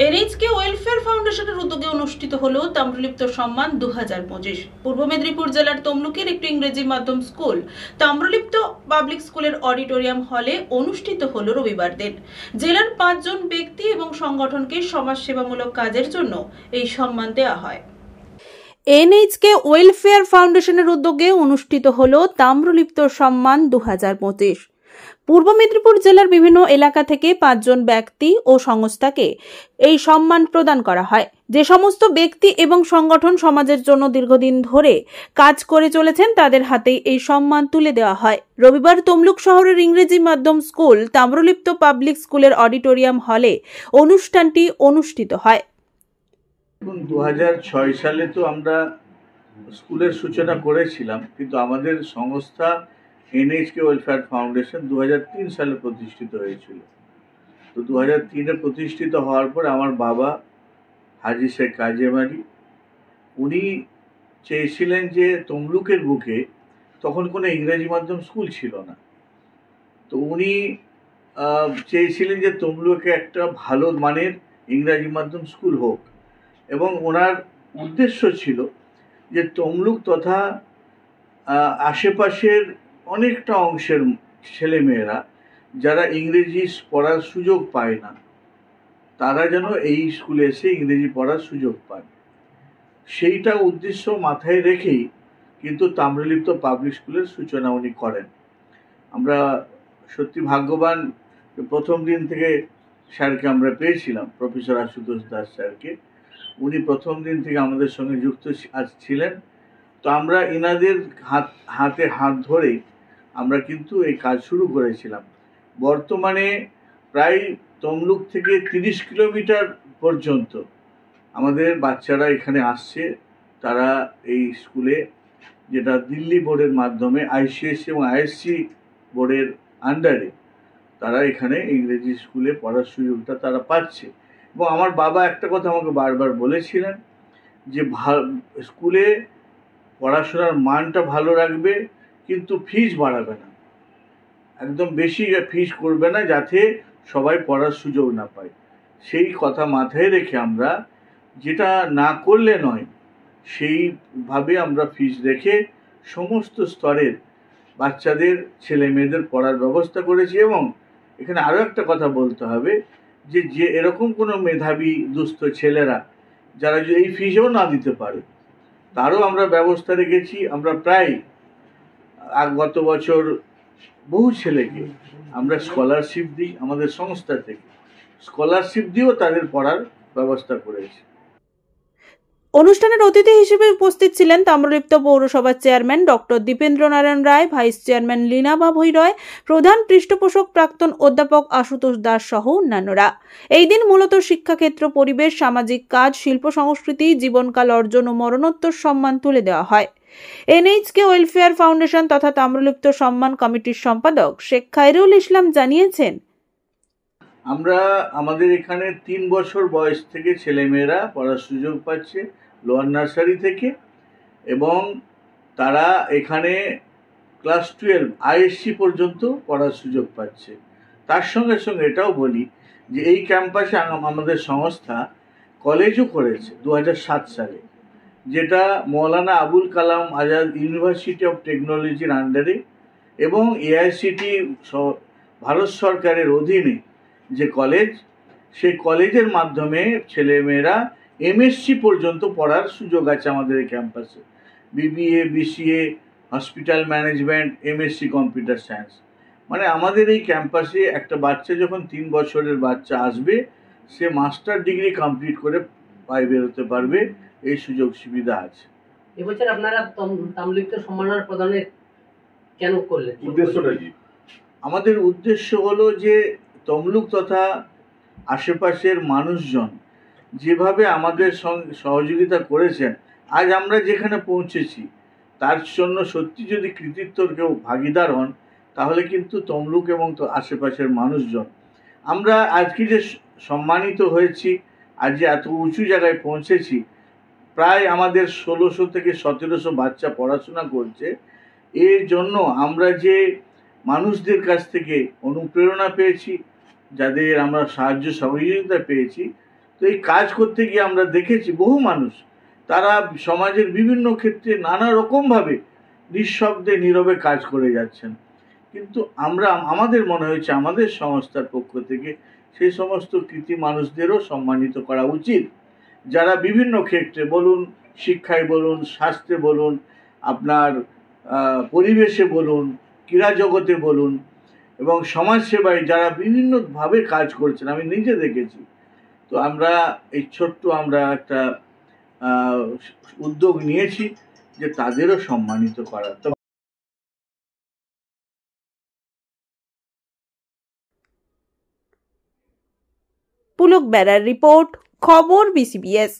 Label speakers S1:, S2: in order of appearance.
S1: NHK welfare ফাউন্ডেশনের উদ্যোগে অনুষ্ঠিত হলো তাম্রলিপ্ত সম্মান 2025। পূর্ব মেদিনীপুর জেলার তমলুকের একটি ইংরেজি মাধ্যম স্কুল তাম্রলিপ্ত পাবলিক স্কুলের অডিটোরিয়াম হলে অনুষ্ঠিত হলো রবিবার দিন। জেলার 5 জন ব্যক্তি এবং সংগঠনকে সমাজসেবামূলক কাজের জন্য এই সম্মান দেওয়া হয়। এনএইচকে ওয়েলফেয়ার ফাউন্ডেশনের উদ্যোগে অনুষ্ঠিত হলো তাম্রলিপ্ত সম্মান 2025। পূর্ব মেদিনীপুর জেলার বিভিন্ন এলাকা থেকে 5 জন ব্যক্তি ও সংস্থাকে এই সম্মান প্রদান করা হয়। যে সমস্ত ব্যক্তি এবং সংগঠন সমাজের জন্য দীর্ঘদিন ধরে কাজ করে চলেছেন তাদের হাতেই এই সম্মান তুলে দেওয়া হয়। রবিবার তমলুক শহরের ইংরেজি মাধ্যম স্কুল তাম্রলিপ্ত পাবলিক স্কুলের অডিটোরিয়াম হলে অনুষ্ঠানটি অনুষ্ঠিত হয়।
S2: 2006 সালে তো আমরা স্কুলের সূচনা করেছিলাম, কিন্তু আমাদের সংস্থা এনএইচকে ওয়েলফেয়ার ফাউন্ডেশন 2003 সালে প্রতিষ্ঠিত হয়েছিল। তো 2003-এ প্রতিষ্ঠিত হওয়ার পর আমার বাবা হাজী শেখ কাজেম আলী উনি চেয়েছিলেন যে তমলুকের বুকে তখন কোনো ইংরেজি মাধ্যম স্কুল ছিল না, তো উনি চেয়েছিলেন যে তমলুকে একটা ভালো মানের ইংরাজি মাধ্যম স্কুল হোক, এবং ওনার উদ্দেশ্য ছিল যে তমলুক তথা আশেপাশের অনেকটা অংশের ছেলেমেয়েরা যারা ইংরেজি পড়ার সুযোগ পায় না, তারা যেন এই স্কুলে এসে ইংরেজি পড়ার সুযোগ পায়। সেইটা উদ্দেশ্য মাথায় রেখেই কিন্তু তাম্রলিপ্ত পাবলিক স্কুলের সূচনা উনি করেন। আমরা সত্যি ভাগ্যবান, প্রথম দিন থেকে স্যারকে আমরা পেয়েছিলাম, প্রফেসর আশুতোষ দাস স্যারকে। উনি প্রথম দিন থেকে আমাদের সঙ্গে যুক্ত ছিলেন। তো আমরা এনাদের হাতে হাত ধরে আমরা কিন্তু এই কাজ শুরু করেছিলাম। বর্তমানে প্রায় তমলুক থেকে 30 কিলোমিটার পর্যন্ত আমাদের বাচ্চারা এখানে আসছে। তারা এই স্কুলে, যেটা দিল্লি বোর্ডের মাধ্যমে আইসিএসসি এবং আইএসসি বোর্ডের আন্ডারে, তারা এখানে ইংরেজি স্কুলে পড়ার সুযোগটা তারা পাচ্ছে। এবং আমার বাবা একটা কথা আমাকে বারবার বলেছিলেন যে স্কুলে পড়াশোনার মানটা ভালো রাখবে, কিন্তু ফিস বাড়াবে না, একদম বেশি ফিস করবে না, যাতে সবাই পড়ার সুযোগ না পায়। সেই কথা মাথায় রেখে আমরা, যেটা না করলে নয়, সেইভাবে আমরা ফিস রেখে সমস্ত স্তরের বাচ্চাদের, ছেলে মেয়েদের পড়ার ব্যবস্থা করেছি। এবং এখানে আরও একটা কথা বলতে হবে যে এরকম কোনো মেধাবী দুস্থ ছেলেরা যারা যদি এই ফিসও না দিতে পারে, তারও আমরা ব্যবস্থা রেখেছি। আমরা প্রায় গত বছর বহু ছেলেকে আমরা স্কলারশিপ দিই, আমাদের সংস্থা থেকে স্কলারশিপ দিয়েও তাদের পড়ার ব্যবস্থা করেছি।
S1: অনুষ্ঠানের অতিথি হিসেবে উপস্থিত ছিলেন তাম্রলিপ্ত পৌরসভার chairman doctor Dipendra Narayan Roy, vice chairman লীনাভা ভৈ রয়, প্রধান পৃষ্ঠপোষক প্রাক্তন অধ্যাপক আশুতোষ দাস সহ অন্যান্যরা। এই দিন মূলত শিক্ষাক্ষেত্র, পরিবেশ, সামাজিক কাজ, শিল্প সংস্কৃতি, জীবনকাল অর্জন ও মরণোত্তর সম্মান তুলে দেওয়া হয়। এনএইচকে ওয়েলফেয়ার ফাউন্ডেশন তথা তাম্রলিপ্ত সম্মান কমিটির সম্পাদক শেখ খায়রুল ইসলাম জানিয়েছেন,
S2: আমরা আমাদের এখানে 3 বছর বয়স থেকে ছেলেমেয়েরা পড়ার সুযোগ পাচ্ছে, লোয়ার নার্সারি থেকে, এবং তারা এখানে ক্লাস 12 আইএসসি পর্যন্ত পড়ার সুযোগ পাচ্ছে। তার সঙ্গে সঙ্গে এটাও বলি যে এই ক্যাম্পাসে আমাদের সংস্থা কলেজও করেছে 2007 সালে, যেটা মৌলানা আবুল কালাম আজাদ ইউনিভার্সিটি অফ টেকনোলজির আন্ডারে এবং এআইসিটি ভারত সরকারের অধীনে যে কলেজ, সেই কলেজের মাধ্যমে ছেলেমেয়েরা এমএসসি পর্যন্ত পড়ার সুযোগ আছে আমাদের এই ক্যাম্পাসে। BBA, BCA, hospital management, MSc computer science. মানে আমাদের এই ক্যাম্পাসে একটা বাচ্চা যখন 3 বছরের বাচ্চা আসবে, সে মাস্টার ডিগ্রি কমপ্লিট করে বাইরে বেরোতে পারবে, এই সুযোগ সুবিধা আছে।
S3: এবছর আপনারা তাম্রলিপ্ত সম্মাননা প্রদানের কেন করলেন, উদ্দেশ্যটা কি?
S2: আমাদের উদ্দেশ্য হলো যে তমলুক তথা আশেপাশের মানুষজন যেভাবে আমাদের সহযোগিতা করেছেন, আজ আমরা যেখানে পৌঁছেছি, তার জন্য সত্যি যদি কৃতিত্বর কেউ ভাগিদার হন, তাহলে কিন্তু তমলুক এবং আশেপাশের মানুষজন। আমরা আজকে যে সম্মানিত হয়েছি, আজ যে এত উঁচু জায়গায় পৌঁছেছি, প্রায় আমাদের 1600 থেকে 1700 বাচ্চা পড়াশোনা করছে। এর জন্য আমরা যে মানুষদের কাছ থেকে অনুপ্রেরণা পেয়েছি, যাদের আমরা সাহায্য সহযোগিতা পেয়েছি, তো এই কাজ করতে গিয়ে আমরা দেখেছি বহু মানুষ তারা সমাজের বিভিন্ন ক্ষেত্রে নানা রকমভাবে নিঃশব্দে নীরবে কাজ করে যাচ্ছেন, কিন্তু আমাদের মনে হয়েছে আমাদের সংস্থার পক্ষ থেকে সেই সমস্ত কৃতি মানুষদেরও সম্মানিত করা উচিত, যারা বিভিন্ন ক্ষেত্রে বলুন, শিক্ষায় বলুন, স্বাস্থ্যে বলুন, আপনার পরিবেশে বলুন, ক্রীড়া জগতে বলুন এবং সমাজসেবায় যারা বিভিন্নভাবে কাজ করছেন, আমি নিজে দেখেছি। তো আমরা এই ছোট্ট একটা উদ্যোগ নিয়েছি যে তাদেরও সম্মানিত করা।
S4: পুলক বেড়ার রিপোর্ট, খবর BCBS।